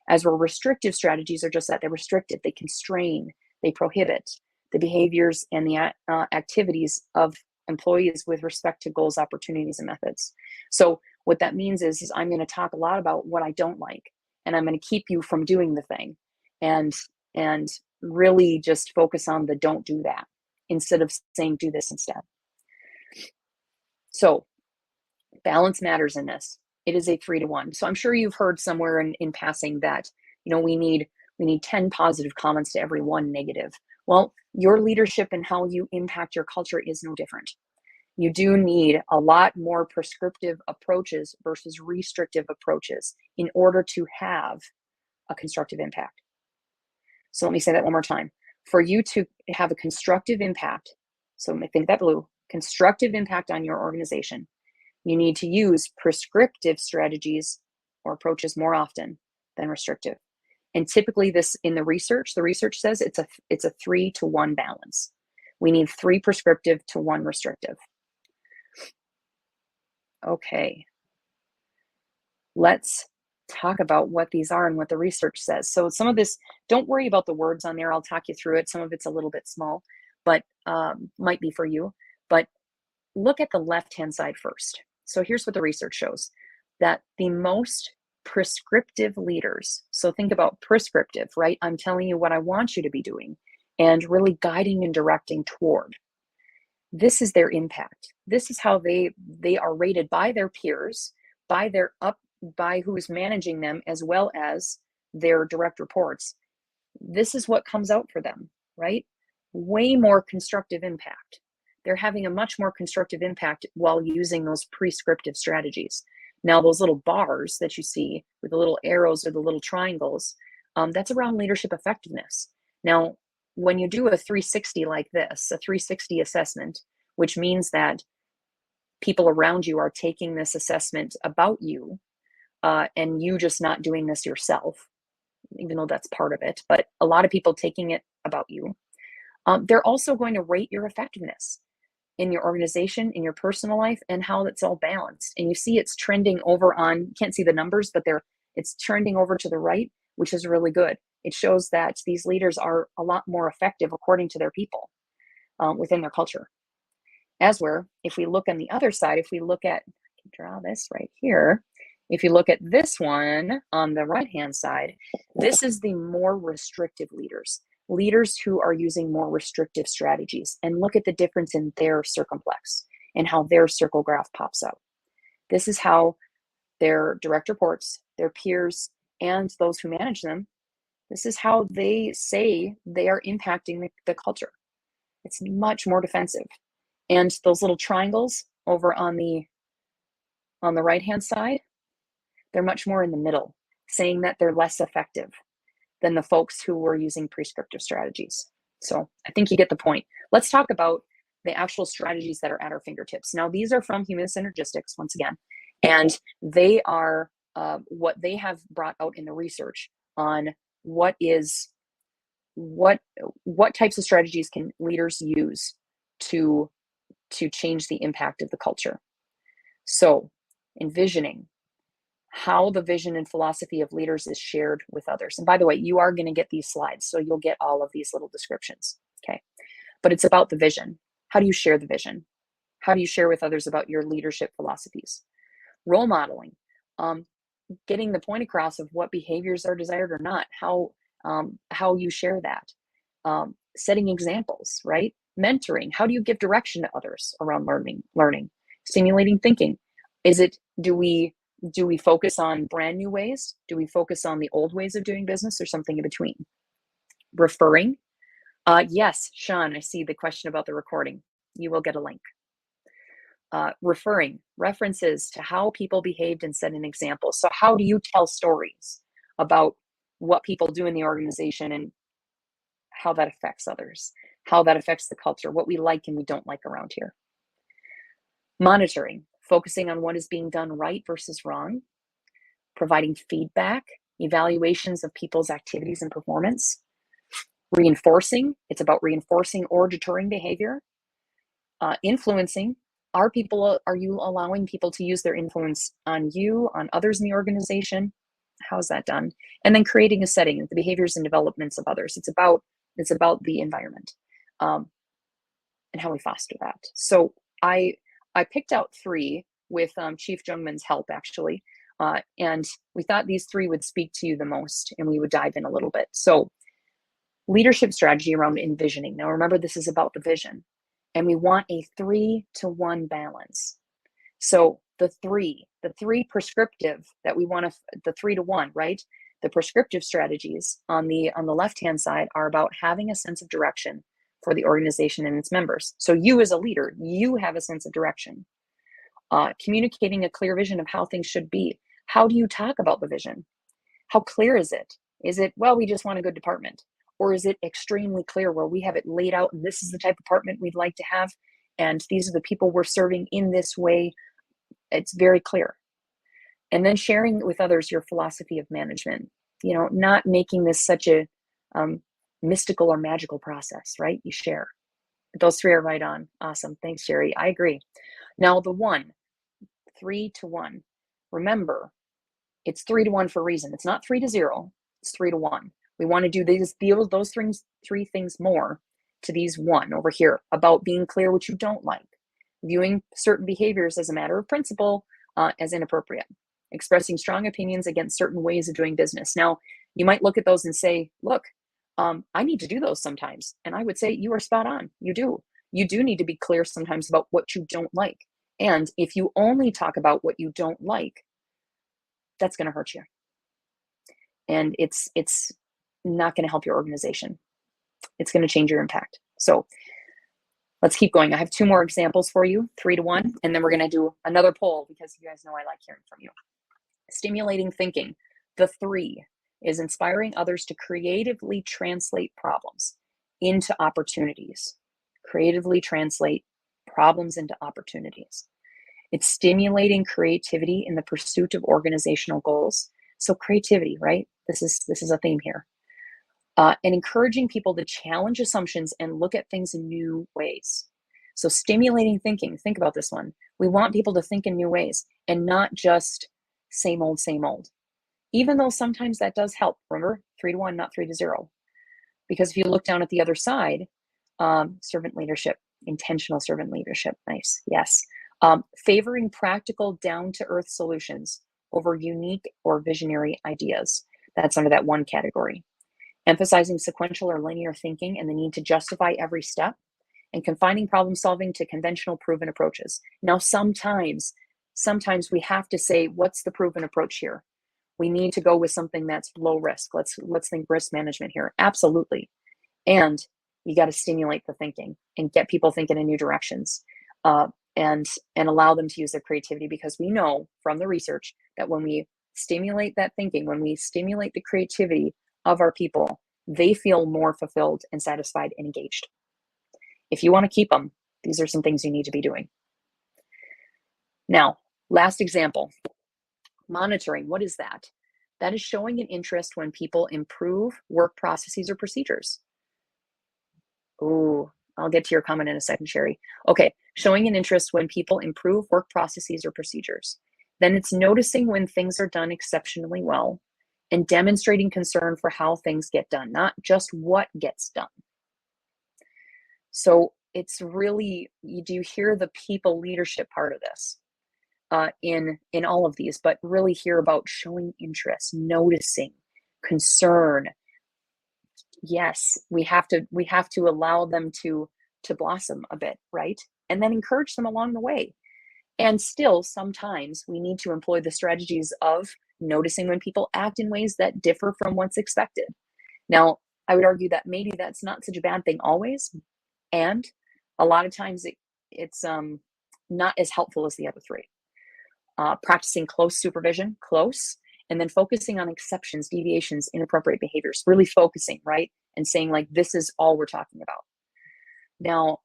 As where restrictive strategies are just that, they're restricted, they constrain, they prohibit the behaviors and the activities of employees with respect to goals, opportunities, and methods. So what that means is I'm going to talk a lot about what I don't like, and I'm going to keep you from doing the thing, and really just focus on the don't do that instead of saying do this instead. So balance matters in this. It is a 3-to-1. So I'm sure you've heard somewhere in passing that, we need 10 positive comments to every 1 negative. Well, your leadership and how you impact your culture is no different. You do need a lot more prescriptive approaches versus restrictive approaches in order to have a constructive impact. So let me say that one more time. For you to have a constructive impact, so think that blue, constructive impact on your organization, you need to use prescriptive strategies or approaches more often than restrictive. And typically this in the research says it's a 3-to-1 balance. We need 3 prescriptive to 1 restrictive. Okay. Let's talk about what these are and what the research says. So some of this, don't worry about the words on there. I'll talk you through it. Some of it's a little bit small, but might be for you. But look at the left-hand side first. So here's what the research shows, that the most prescriptive leaders, so think about prescriptive, right? I'm telling you what I want you to be doing and really guiding and directing toward. This is their impact. This is how they are rated by their peers, by who's managing them, as well as their direct reports. This is what comes out for them, right? Way more constructive impact. They're having a much more constructive impact while using those prescriptive strategies. Now, those little bars that you see with the little arrows or the little triangles, that's around leadership effectiveness. Now, when you do a 360 like this, a 360 assessment, which means that people around you are taking this assessment about you, and you just not doing this yourself, even though that's part of it, but a lot of people taking it about you, they're also going to rate your effectiveness in your organization, in your personal life, and how it's all balanced. And you see it's trending over on, you can't see the numbers, but it's trending over to the right, which is really good. It shows that these leaders are a lot more effective according to their people within their culture. As where, if we look on the other side, if we look at, I can draw this right here. If you look at this one on the right-hand side, this is the more restrictive leaders who are using more restrictive strategies. And look at the difference in their circumplex and how their circle graph pops up. This is how their direct reports, their peers, and those who manage them, this is how they say they are impacting the culture. It's much more defensive. And those little triangles over on the right-hand side, they're much more in the middle, saying that they're less effective than the folks who were using prescriptive strategies. So I think you get the point. Let's talk about the actual strategies that are at our fingertips. Now, these are from Human Synergistics, once again, and they are what they have brought out in the research on what types of strategies can leaders use to change the impact of the culture. So, envisioning how the vision and philosophy of leaders is shared with others. And by the way, you are going to get these slides, so you'll get all of these little descriptions. Okay. But it's about the vision. How do you share the vision? How do you share with others about your leadership philosophies? Role modeling, getting the point across of what behaviors are desired or not, how you share that. Setting examples, right? Mentoring, how do you give direction to others around learning? Stimulating thinking. Do we focus on brand new ways? Do we focus on the old ways of doing business, or something in between? Referring. Yes, Sean, I see the question about the recording. You will get a link. Referring, references to how people behaved and set an example. So how do you tell stories about what people do in the organization and how that affects others, how that affects the culture, what we like and we don't like around here? Monitoring, focusing on what is being done right versus wrong, providing feedback, evaluations of people's activities and performance. Reinforcing, it's about reinforcing or deterring behavior. Influencing, are you allowing people to use their influence on you, on others in the organization? How's that done? And then creating a setting, the behaviors and developments of others. It's about the environment, and how we foster that. So I picked out 3 with Chief Jungman's help, actually, and we thought these 3 would speak to you the most, and we would dive in a little bit. So, leadership strategy around envisioning. Now, remember, this is about the vision, and we want a 3-to-1 balance. So the three prescriptive that we want the 3-to-1, right? The prescriptive strategies on the left-hand side are about having a sense of direction for the organization and its members. So you as a leader, you have a sense of direction. Communicating a clear vision of how things should be. How do you talk about the vision? How clear is it? Is it, well, we just want a good department? Or is it extremely clear where we have it laid out, and this is the type of department we'd like to have, and these are the people we're serving in this way? It's very clear. And then sharing with others your philosophy of management, not making this such a mystical or magical process, right? You share. Those 3 are right on. Awesome. Thanks, Jerry. I agree. Now the 3-to-1. Remember, it's 3-to-1 for a reason. It's not 3-to-0. It's 3-to-1. We want to do those 3 things more to these 1 over here, about being clear what you don't like, viewing certain behaviors as a matter of principle as inappropriate, expressing strong opinions against certain ways of doing business. Now, you might look at those and say, look, I need to do those sometimes. And I would say you are spot on. You do. You do need to be clear sometimes about what you don't like. And if you only talk about what you don't like, that's going to hurt you. And it's not going to help your organization. It's going to change your impact. So let's keep going. I have 2 more examples for you, 3-to-1, and then we're going to do another poll, because you guys know I like hearing from you. Stimulating thinking. The 3 is inspiring others to creatively translate problems into opportunities. Creatively translate problems into opportunities. It's stimulating creativity in the pursuit of organizational goals. So creativity, right? This is a theme here. And encouraging people to challenge assumptions and look at things in new ways. So stimulating thinking. Think about this one. We want people to think in new ways and not just same old, same old. Even though sometimes that does help. Remember, 3-to-1, not 3-to-0. Because if you look down at the other side, servant leadership, intentional servant leadership. Nice. Yes. Favoring practical, down-to-earth solutions over unique or visionary ideas. That's under that 1 category. Emphasizing sequential or linear thinking and the need to justify every step, and confining problem solving to conventional proven approaches. Now, sometimes we have to say, what's the proven approach here? We need to go with something that's low risk. Let's think risk management here. Absolutely. And you got to stimulate the thinking and get people thinking in new directions, and allow them to use their creativity, because we know from the research that when we stimulate that thinking, when we stimulate the creativity of our people, they feel more fulfilled and satisfied and engaged. If you want to keep them, these are some things you need to be doing. Now, last example. Monitoring, what is that? That is showing an interest when people improve work processes or procedures. Oh, I'll get to your comment in a second, Sherry. Okay, showing an interest when people improve work processes or procedures. Then it's noticing when things are done exceptionally well and demonstrating concern for how things get done, not just what gets done. So it's really, do you hear the people leadership part of this in all of these, but really hear about showing interest, noticing, concern. Yes, we have to allow them to blossom a bit, right? And then encourage them along the way. And still, sometimes we need to employ the strategies of noticing when people act in ways that differ from what's expected. Now, I would argue that maybe that's not such a bad thing always, and a lot of times it's not as helpful as the other three. Practicing close supervision, and then focusing on exceptions, deviations, inappropriate behaviors, really focusing, right? And saying, like, this is all we're talking about. Now,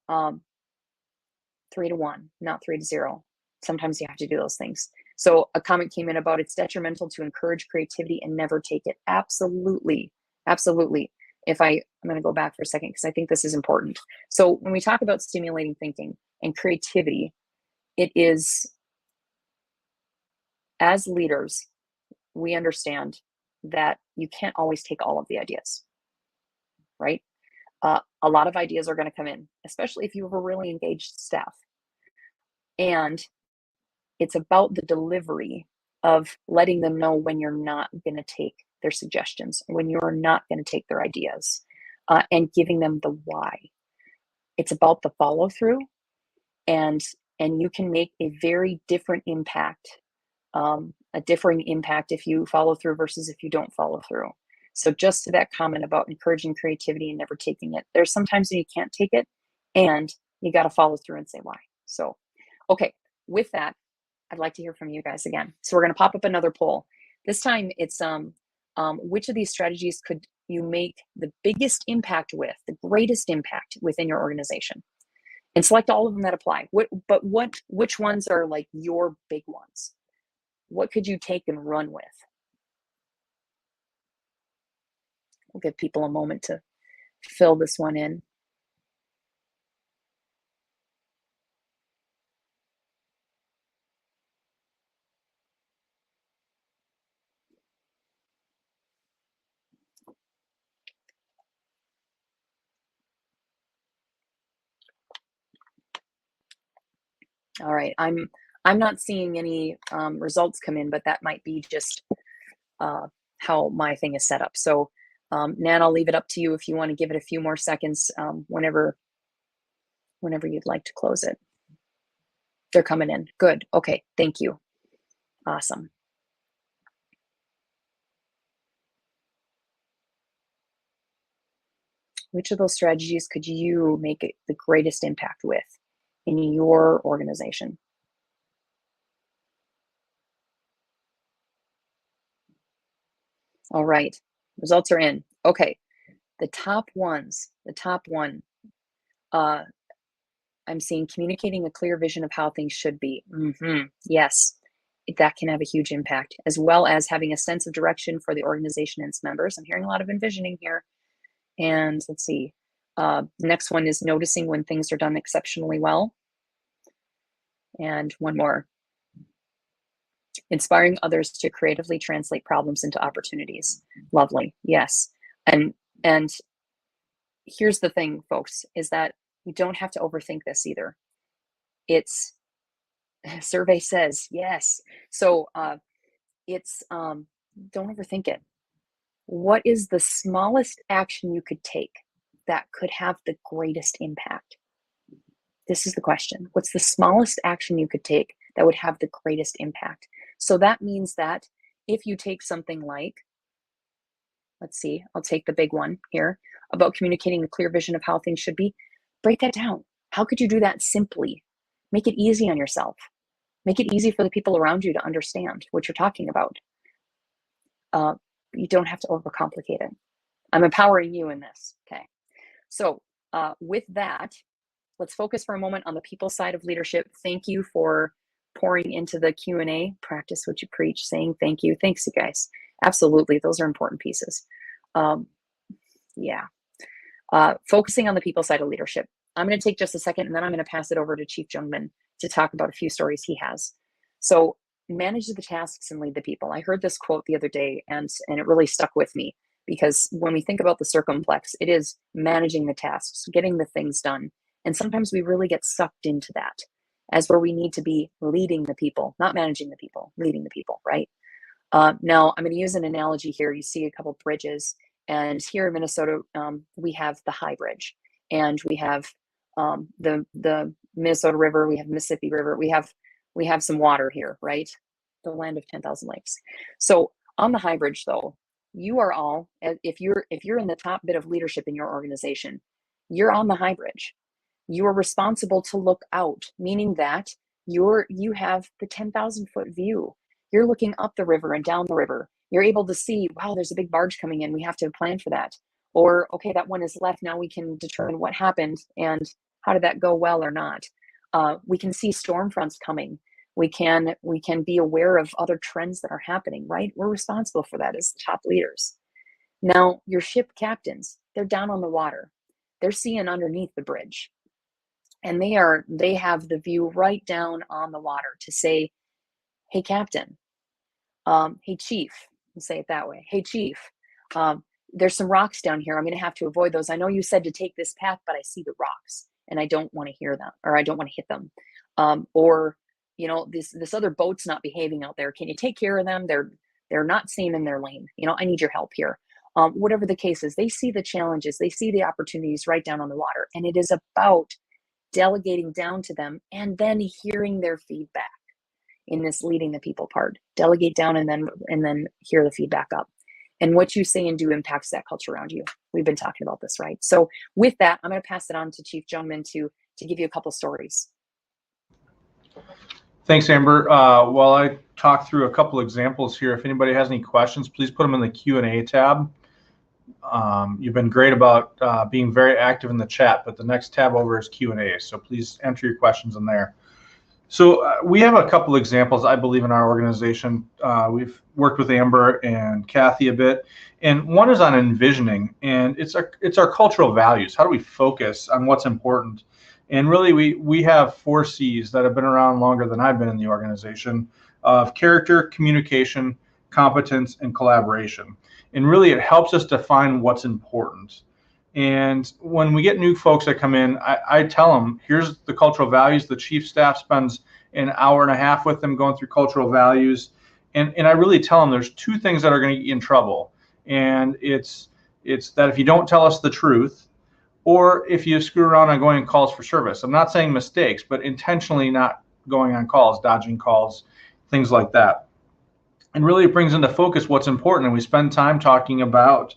3 to 1, not 3 to 0. Sometimes you have to do those things. So a comment came in about it's detrimental to encourage creativity and never take it. Absolutely. Absolutely. I'm going to go back for a second because I think this is important. So when we talk about stimulating thinking and creativity, it is, as leaders, we understand that you can't always take all of the ideas, right? A lot of ideas are going to come in, especially if you have a really engaged staff. And it's about the delivery of letting them know when you're not going to take their suggestions, when you're not going to take their ideas, and giving them the why. It's about the follow through, and you can make a very different impact, a differing impact if you follow through versus if you don't follow through. So just to that comment about encouraging creativity and never taking it, there's sometimes when you can't take it and you got to follow through and say why. So, okay, with that, I'd like to hear from you guys again. So we're going to pop up another poll. This time it's which of these strategies could you make the biggest impact with, the greatest impact within your organization? And select all of them that apply. Which ones are like your big ones? What could you take and run with? We'll give people a moment to fill this one in. All right, I'm not seeing any results come in, but that might be just how my thing is set up. So Nan, I'll leave it up to you if you want to give it a few more seconds whenever you'd like to close it. They're coming in. Good. Okay. Thank you. Awesome. Which of those strategies could you make the greatest impact with in your organization? All right. Results are in. Okay. The top one, I'm seeing communicating a clear vision of how things should be. Yes, that can have a huge impact, as well as having a sense of direction for the organization and its members. I'm hearing a lot of envisioning here. And let's see. Next one is noticing when things are done exceptionally well. And one more. Inspiring others to creatively translate problems into opportunities. Lovely. Yes. And here's the thing, folks, is that you don't have to overthink this either. It's survey says yes. So it's don't overthink it. What is the smallest action you could take that could have the greatest impact? This is the question. What's the smallest action you could take that would have the greatest impact? So that means that if you take something like, let's see, I'll take the big one here about communicating a clear vision of how things should be. Break that down. How could you do that simply? Make it easy on yourself. Make it easy for the people around you to understand what you're talking about. You don't have to overcomplicate it. I'm empowering you in this. Okay. So with that, let's focus for a moment on the people side of leadership. Thank you for pouring into the Q&A, practice what you preach, saying thank you. Thanks, you guys. Absolutely. Those are important pieces. Yeah. Focusing on the people side of leadership. I'm going to take just a second, and then I'm going to pass it over to Chief Jungmann to talk about a few stories he has. So manage the tasks and lead the people. I heard this quote the other day, and it really stuck with me, because when we think about the circumplex, it is managing the tasks, getting the things done. And sometimes we really get sucked into that as where we need to be leading the people, not managing the people, leading the people, right? Now, I'm going to use an analogy here. You see a couple bridges, and here in Minnesota, we have the High Bridge, and we have the Minnesota River, we have Mississippi River, we have some water here, right? The land of 10,000 lakes. So on the High Bridge, though, you are all, if you're in the top bit of leadership in your organization, you're on the High Bridge. You are responsible to look out, meaning that you have the 10,000 foot view. You're looking up the river and down the river. You're able to see, wow, there's a big barge coming in. We have to plan for that. Or, okay, that one is left. Now we can determine what happened and how did that go well or not. We can see storm fronts coming. We can be aware of other trends that are happening, right? We're responsible for that as top leaders. Now, your ship captains, they're down on the water. They're seeing underneath the bridge. And they have the view right down on the water to say, hey, captain, hey, chief, let's say it that way. Hey, chief, there's some rocks down here. I'm going to have to avoid those. I know you said to take this path, but I see the rocks and I don't want to hear them, or I don't want to hit them. Or, you know, this other boat's not behaving out there. Can you take care of them? They're not staying in their lane. You know, I need your help here. Whatever the case is, they see the challenges, they see the opportunities right down on the water. And it is about delegating down to them and then hearing their feedback in this leading the people part. Delegate down and then hear the feedback up. And what you say and do impacts that culture around you. We've been talking about this, right? So with that, I'm going to pass it on to Chief Jungmann to give you a couple stories.
Thanks, Amber. While I talk through a couple examples here, if anybody has any questions, please put them in the Q&A tab. You've been great about being very active in the chat, but the next tab over is Q&A, so please enter your questions in there. So we have a couple examples, I believe, in our organization. We've worked with Amber and Kathy a bit, and one is on envisioning, and it's our cultural values. How do we focus on what's important? And really, we have 4 C's that have been around longer than I've been in the organization, of character, communication, competence, and collaboration. And really, it helps us define what's important. And when we get new folks that come in, I tell them, here's the cultural values. The chief staff spends an hour and a half with them going through cultural values. And I really tell them there's 2 things that are going to get you in trouble. And it's that if you don't tell us the truth, or if you screw around on going on calls for service. I'm not saying mistakes, but intentionally not going on calls, dodging calls, things like that. And really, it brings into focus what's important. And we spend time talking about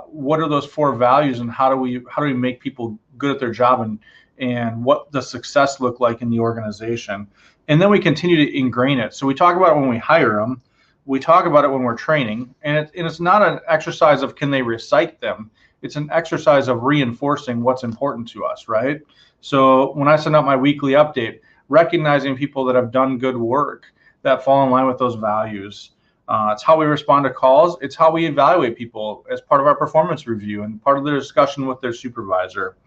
what are those 4 values and how do we make people good at their job, and what does success look like in the organization. And then we continue to ingrain it. So we talk about it when we hire them. We talk about it when we're training. And it's not an exercise of can they recite them. It's an exercise of reinforcing what's important to us, right? So when I send out my weekly update, recognizing people that have done good work that fall in line with those values. It's how we respond to calls. It's how we evaluate people as part of our performance review and part of the discussion with their supervisor.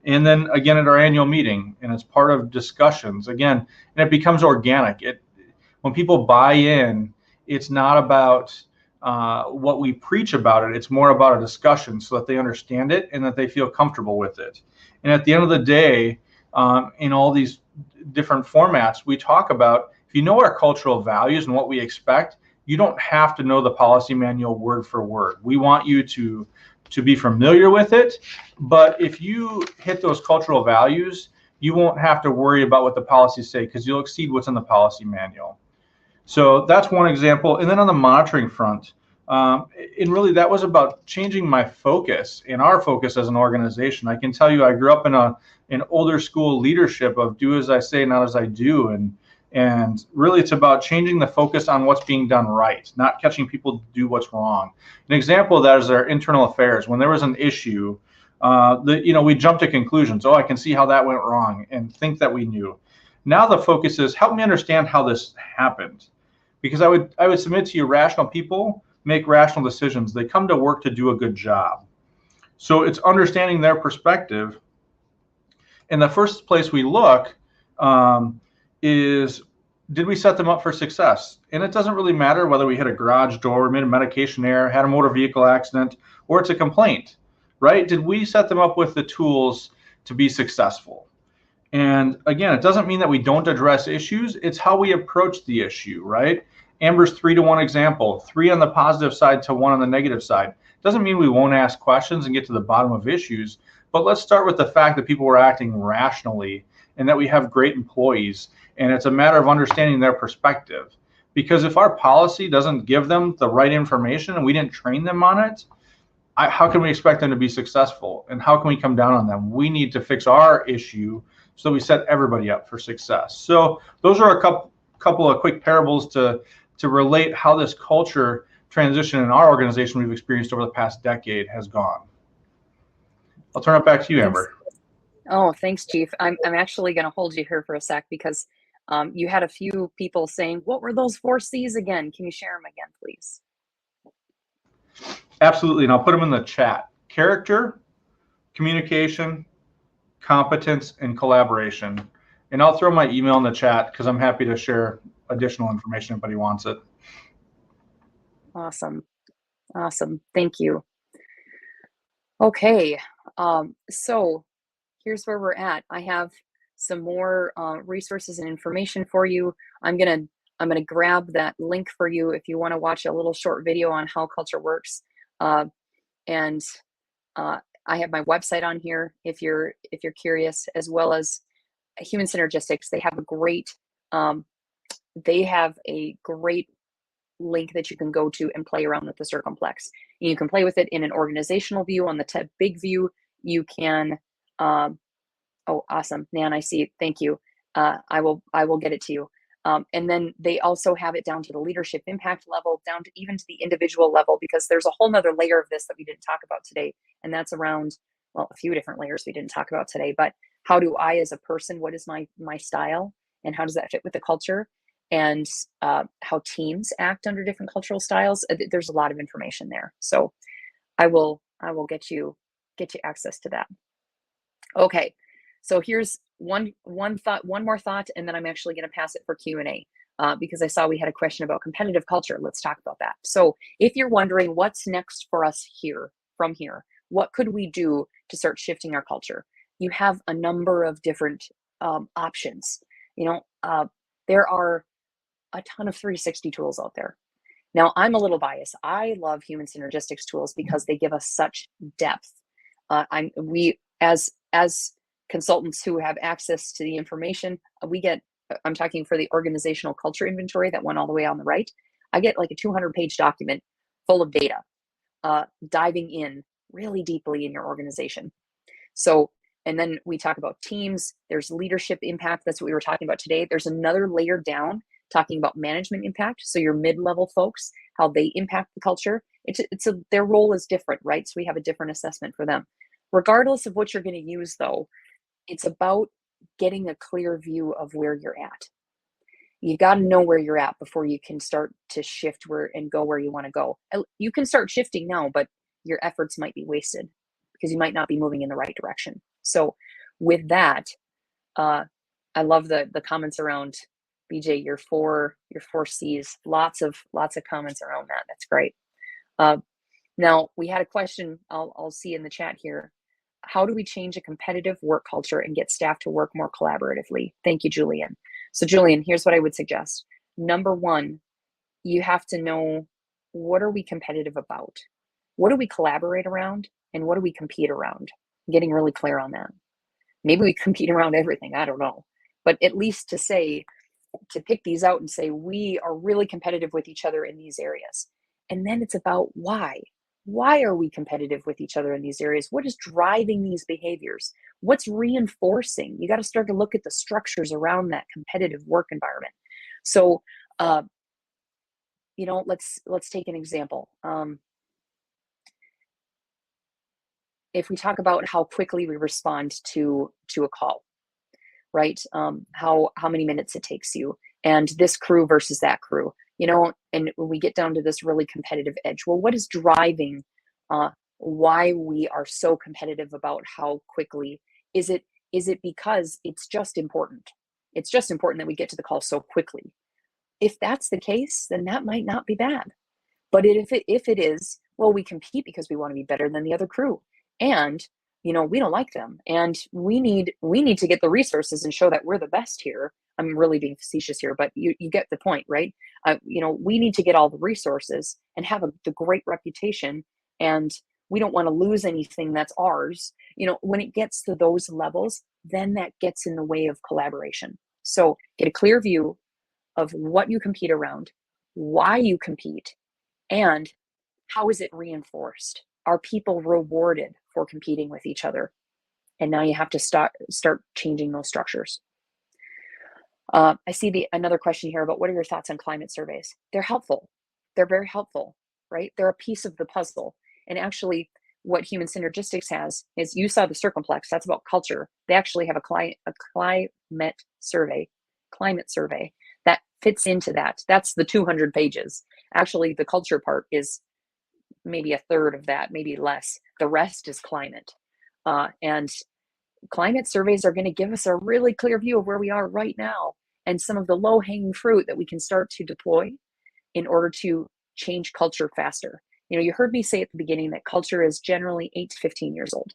And then again at our annual meeting, and it's part of discussions again, and it becomes organic. When people buy in, it's not about what we preach about it. It's more about a discussion so that they understand it and that they feel comfortable with it. And at the end of the day, in all these different formats, we talk about, if you know our cultural values and what we expect, you don't have to know the policy manual word for word. We want you to be familiar with it, but if you hit those cultural values, you won't have to worry about what the policies say because you'll exceed what's in the policy manual. So that's one example. And then on the monitoring front, and really that was about changing my focus and our focus as an organization. I can tell you I grew up in an older school leadership of do as I say, not as I do. And really it's about changing the focus on what's being done right, not catching people do what's wrong. An example of that is our internal affairs. When there was an issue, we jumped to conclusions. Oh, I can see how that went wrong, and think that we knew. Now the focus is help me understand how this happened, because I would submit to you, rational people make rational decisions. They come to work to do a good job. So it's understanding their perspective. And the first place we look is, did we set them up for success? And it doesn't really matter whether we hit a garage door, made a medication error, had a motor vehicle accident, or it's a complaint, right? Did we set them up with the tools to be successful? And again, it doesn't mean that we don't address issues. It's how we approach the issue, right? Amber's 3-to-1 example, 3 on the positive side to 1 on the negative side. Doesn't mean we won't ask questions and get to the bottom of issues, but let's start with the fact that people were acting rationally and that we have great employees. And it's a matter of understanding their perspective. Because if our policy doesn't give them the right information and we didn't train them on it, how can we expect them to be successful? And how can we come down on them? We need to fix our issue so we set everybody up for success. So those are a couple of quick parables to relate how this culture transition in our organization we've experienced over the past decade has gone. I'll turn it back to you, Amber.
Oh, thanks, Chief. I'm actually going to hold you here for a sec because you had a few people saying, what were those 4 C's again? Can you share them again, please?
Absolutely, and I'll put them in the chat. Character, communication, competence, and collaboration. And I'll throw my email in the chat because I'm happy to share additional information if anybody wants it.
Awesome. Thank you. Okay, so here's where we're at. I have some more resources and information for you. I'm gonna grab that link for you if you want to watch a little short video on how culture works. And I have my website on here if you're curious, as well as Human Synergistics. They have a great link that you can go to and play around with the Circumplex. You can play with it in an organizational view. On the big view, you can. Oh, awesome, Nan, I see it. Thank you. I will get it to you. And then they also have it down to the leadership impact level, down to even to the individual level, because there's a whole nother layer of this that we didn't talk about today. And that's around, well, a few different layers we didn't talk about today, but how do I as a person, what is my style, and how does that fit with the culture, and how teams act under different cultural styles. There's a lot of information there. So I will get you access to that. Okay. So here's one more thought, and then I'm actually going to pass it for Q&A because I saw we had a question about competitive culture. Let's talk about that. So if you're wondering what's next for us from here, what could we do to start shifting our culture? You have a number of different options. There are a ton of 360 tools out there. Now, I'm a little biased. I love Human Synergistics tools because they give us such depth. We as consultants who have access to the information, I'm talking for the organizational culture inventory, that one all the way on the right. I get like a 200-page document full of data, diving in really deeply in your organization. So, and then we talk about teams. There's leadership impact. That's what we were talking about today. There's another layer down talking about management impact. So your mid-level folks, how they impact the culture. Their role is different, right? So we have a different assessment for them. Regardless of what you're going to use, though, it's about getting a clear view of where you're at. You got to know where you're at before you can start to shift and go where you want to go. You can start shifting now, but your efforts might be wasted because you might not be moving in the right direction. So with that, I love the comments around BJ, your four C's. Lots of comments around that. That's great. Now we had a question I'll see in the chat here. How do we change a competitive work culture and get staff to work more collaboratively? Thank you, Julian. So Julian, here's what I would suggest. Number one, you have to know, what are we competitive about? What do we collaborate around? And what do we compete around? I'm getting really clear on that. Maybe we compete around everything, I don't know. But at least to pick these out and say, we are really competitive with each other in these areas. And then it's about why. Why are we competitive with each other in these areas? What is driving these behaviors? What's reinforcing? You got to start to look at the structures around that competitive work environment. So, let's take an example. If we talk about how quickly we respond to a call, right? How many minutes it takes you, and this crew versus that crew, and when we get down to this really competitive edge, well, what is driving why we are so competitive about how quickly is it because it's just important? It's just important that we get to the call so quickly. If that's the case, then that might not be bad. But if it is, well, we compete because we want to be better than the other crew, and we don't like them, and we need to get the resources and show that we're the best here. I'm really being facetious here, but you get the point, right? We need to get all the resources and have the great reputation, and we don't want to lose anything that's ours. When it gets to those levels, then that gets in the way of collaboration. So get a clear view of what you compete around, why you compete, and how is it reinforced? Are people rewarded for competing with each other? And now you have to start changing those structures. I see another question here about what are your thoughts on climate surveys? They're helpful. They're very helpful, right? They're a piece of the puzzle. And actually, what Human Synergistics has is, you saw the Circumplex, that's about culture. They actually have a climate survey that fits into that. That's the 200 pages. Actually, the culture part is maybe a third of that, maybe less. The rest is climate. And climate surveys are going to give us a really clear view of where we are right now and some of the low-hanging fruit that we can start to deploy in order to change culture faster. You heard me say at the beginning that culture is generally 8 to 15 years old.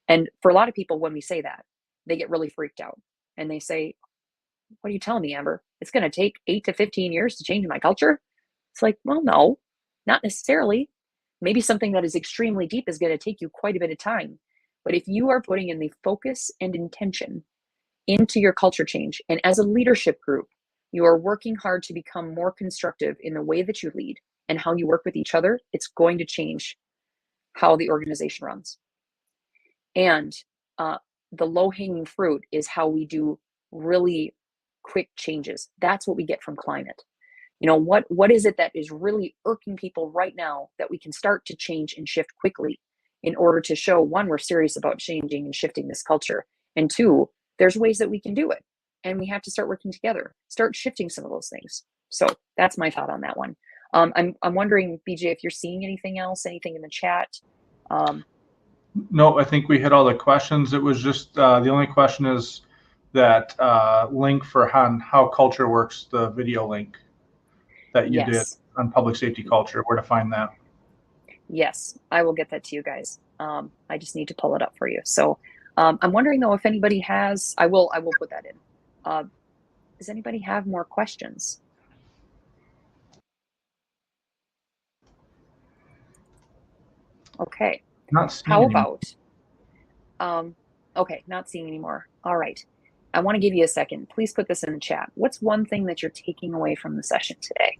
And for a lot of people, when we say that, they get really freaked out. And they say, what are you telling me, Amber? It's going to take 8 to 15 years to change my culture? It's like, well, no, not necessarily. Maybe something that is extremely deep is going to take you quite a bit of time. But if you are putting in the focus and intention into your culture change, and as a leadership group, you are working hard to become more constructive in the way that you lead and how you work with each other, it's going to change how the organization runs. And the low-hanging fruit is how we do really quick changes. That's what we get from climate. What is it that is really irking people right now that we can start to change and shift quickly in order to show, one, we're serious about changing and shifting this culture, and two, there's ways that we can do it, and we have to start working together, start shifting some of those things. So that's my thought on that one. I'm wondering, BJ, if you're seeing anything else, anything in the chat.
No, I think we hit all the questions. It was just the only question is that link for how culture works, the video link that you did on public safety culture, where to find that.
Yes, I will get that to you guys. I just need to pull it up for you. So I'm wondering though, if anybody has, I will put that in. Does anybody have more questions? Okay.
Not seeing
How
anymore.
about, okay, not seeing anymore. All right. I want to give you a second. Please put this in the chat. What's one thing that you're taking away from the session today?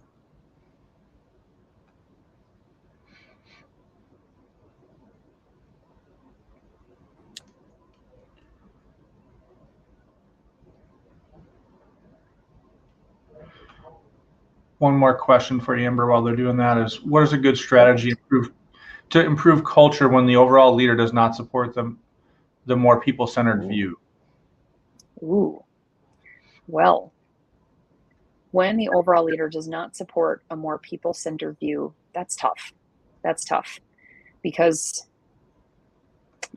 One more question for you, Amber, while they're doing that is, what is a good strategy to improve culture when the overall leader does not support the more people-centered view?
Ooh, well, when the overall leader does not support a more people-centered view, that's tough. That's tough because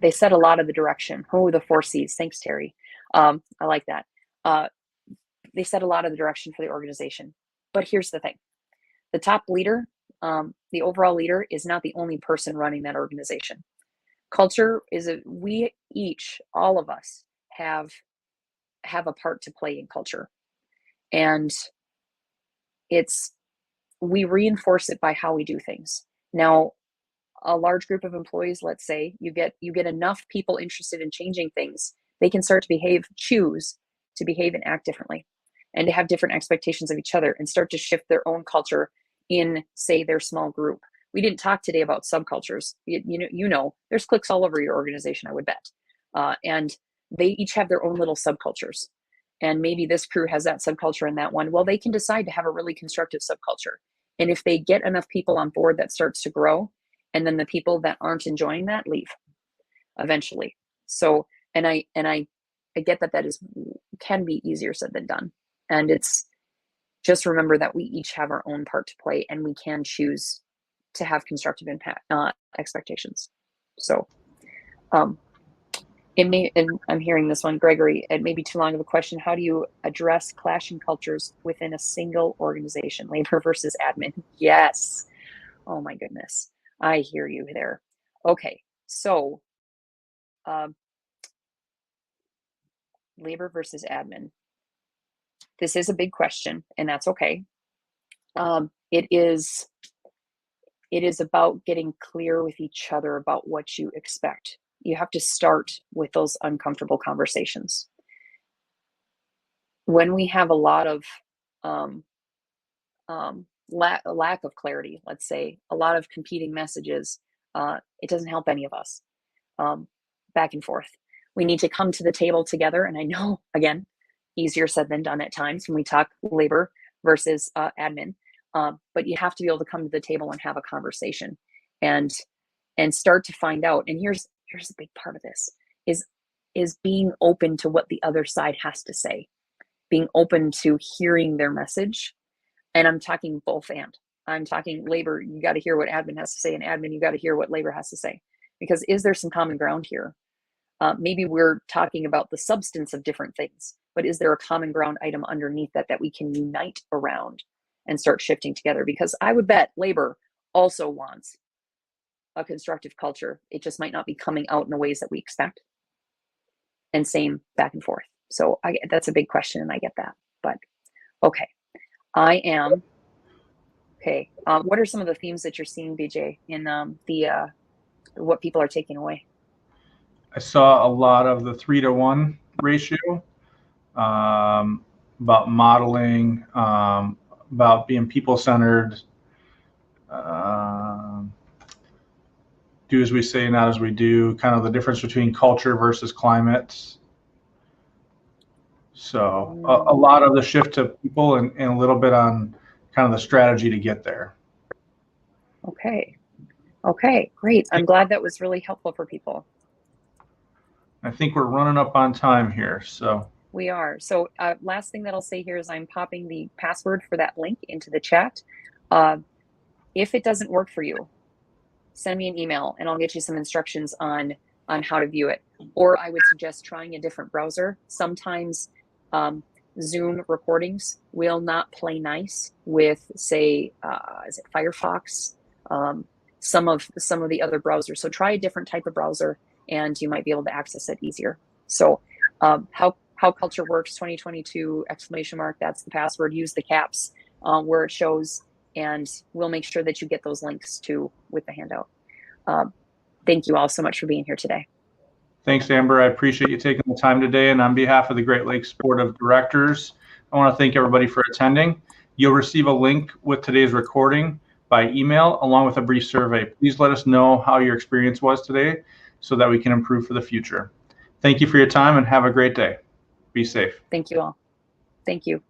they set a lot of the direction. Oh, the 4 C's. Thanks, Terry. I like that. They set a lot of the direction for the organization. But here's the thing. The top leader, the overall leader, is not the only person running that organization. Culture is we each, all of us, have a part to play in culture. And we reinforce it by how we do things. Now, a large group of employees, let's say, you get enough people interested in changing things, they can start to choose to behave and act differently, and to have different expectations of each other, and start to shift their own culture in, say, their small group. We didn't talk today about subcultures. There's cliques all over your organization, I would bet. And they each have their own little subcultures. And maybe this crew has that subculture in that one. Well, they can decide to have a really constructive subculture. And if they get enough people on board, that starts to grow. And then the people that aren't enjoying that leave eventually. So, and I get that can be easier said than done. And it's just remember that we each have our own part to play, and we can choose to have constructive impact expectations. So and I'm hearing this one, Gregory, it may be too long of a question. How do you address clashing cultures within a single organization, labor versus admin? Yes. Oh my goodness. I hear you there. Okay. So labor versus admin. This is a big question, and that's okay. It is about getting clear with each other about what you expect. You have to start with those uncomfortable conversations. When we have a lot of lack of clarity, let's say, a lot of competing messages, it doesn't help any of us. Back and forth. We need to come to the table together. And I know, again, easier said than done at times when we talk labor versus admin. But you have to be able to come to the table and have a conversation and start to find out. And here's a big part of this is being open to what the other side has to say, being open to hearing their message. And I'm talking both and. I'm talking labor, you got to hear what admin has to say, and admin, you got to hear what labor has to say. Because is there some common ground here? Maybe we're talking about the substance of different things, but is there a common ground item underneath that we can unite around and start shifting together? Because I would bet labor also wants a constructive culture. It just might not be coming out in the ways that we expect. And same back and forth. So that's a big question, and I get that. But okay, okay. What are some of the themes that you're seeing, BJ, in what people are taking away?
I saw a lot of the 3-to-1 ratio, about modeling, about being people-centered, do as we say, not as we do, kind of the difference between culture versus climate. So a lot of the shift to people and a little bit on kind of the strategy to get there.
Okay, great. I'm glad that was really helpful for people.
I think we're running up on time here, so.
We are. So last thing that I'll say here is I'm popping the password for that link into the chat. If it doesn't work for you, send me an email and I'll get you some instructions on how to view it. Or I would suggest trying a different browser. Sometimes Zoom recordings will not play nice with, say, is it Firefox? Some of the other browsers. So try a different type of browser and you might be able to access it easier. So how culture works 2022 ! That's the password. Use the caps where it shows, and we'll make sure that you get those links too with the handout. Thank you all so much for being here today.
Thanks, Amber. I appreciate you taking the time today. And on behalf of the Great Lakes Board of Directors, I want to thank everybody for attending. You'll receive a link with today's recording by email, along with a brief survey. Please let us know how your experience was today so that we can improve for the future. Thank you for your time and have a great day. Be safe.
Thank you all. Thank you.